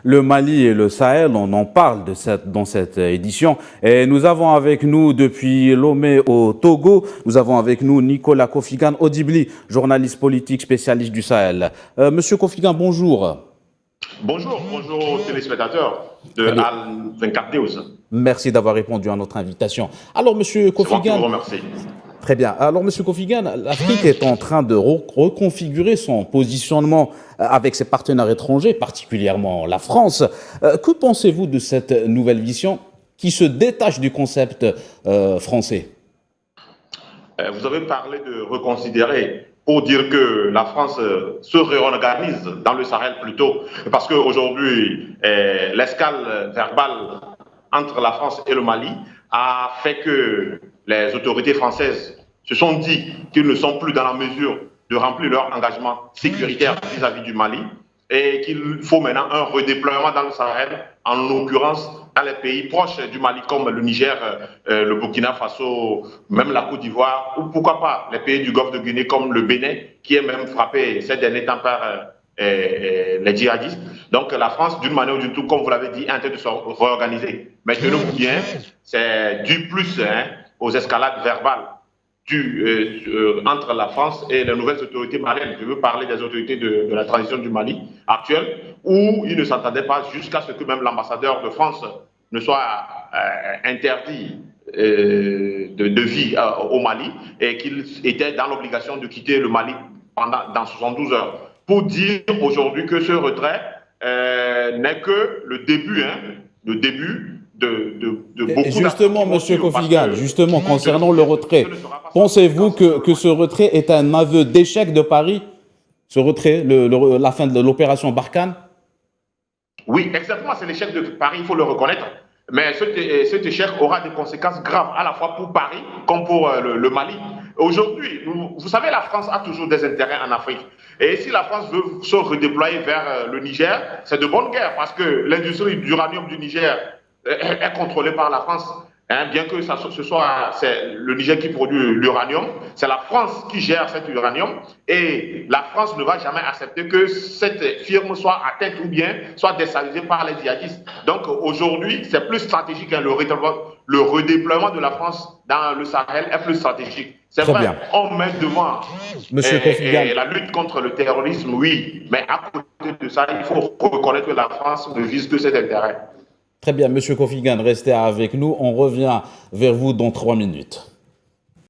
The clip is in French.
le Mali et le Sahel, on en parle dans cette édition. Et nous avons avec nous, depuis Lomé au Togo, nous avons avec nous Nicolas Kofigan Odibli, journaliste politique spécialiste du Sahel. Monsieur Kofigan, bonjour. Bonjour aux téléspectateurs de Al 24 News. Merci d'avoir répondu à notre invitation. Alors, monsieur Kofigan. Je vous remercie. Très bien. Alors, monsieur Kofigan, l'Afrique est en train de reconfigurer son positionnement avec ses partenaires étrangers, particulièrement la France. Que pensez-vous de cette nouvelle vision qui se détache du concept français? Vous avez parlé de reconsidérer pour dire que la France se réorganise dans le Sahel plutôt, parce qu'aujourd'hui, l'escale verbale entre la France et le Mali a fait que les autorités françaises se sont dit qu'ils ne sont plus dans la mesure de remplir leur engagement sécuritaire vis-à-vis du Mali et qu'il faut maintenant un redéploiement dans le Sahel, en l'occurrence dans les pays proches du Mali comme le Niger, le Burkina Faso, même la Côte d'Ivoire, ou pourquoi pas les pays du Golfe de Guinée comme le Bénin, qui est même frappé ces derniers temps par les djihadistes. Donc la France, d'une manière ou d'une autre, comme vous l'avez dit, est en train de se réorganiser. Mais tenez-vous bien, c'est du plus aux escalades verbales entre la France et les nouvelles autorités maliennes. Je veux parler des autorités de la transition du Mali actuelle, où ils ne s'entendaient pas jusqu'à ce que même l'ambassadeur de France ne soit interdit de vie au Mali et qu'il était dans l'obligation de quitter le Mali dans 72 heures. Pour dire aujourd'hui que ce retrait n'est que le début de beaucoup. Justement, monsieur Kofigan, justement, concernant le retrait, pensez-vous que ce retrait est un aveu d'échec de Paris, ce retrait, la fin de l'opération Barkhane? Oui, exactement, c'est l'échec de Paris, il faut le reconnaître. Mais cet échec aura des conséquences graves, à la fois pour Paris comme pour le Mali. Aujourd'hui, vous savez, la France a toujours des intérêts en Afrique. Et si la France veut se redéployer vers le Niger, c'est de bonne guerre, parce que l'industrie d'uranium du Niger est contrôlée par la France. Bien que ce soit le Niger qui produit l'uranium, c'est la France qui gère cet uranium et la France ne va jamais accepter que cette firme soit atteinte ou bien soit déstabilisée par les djihadistes. Donc aujourd'hui, c'est plus stratégique. Le redéploiement de la France dans le Sahel est plus stratégique. C'est vrai, bien. On met devant la lutte contre le terrorisme, oui, mais à côté de ça, il faut reconnaître que la France ne vise que ses intérêts. Très bien, monsieur Kofigan, restez avec nous. On revient vers vous dans 3 minutes.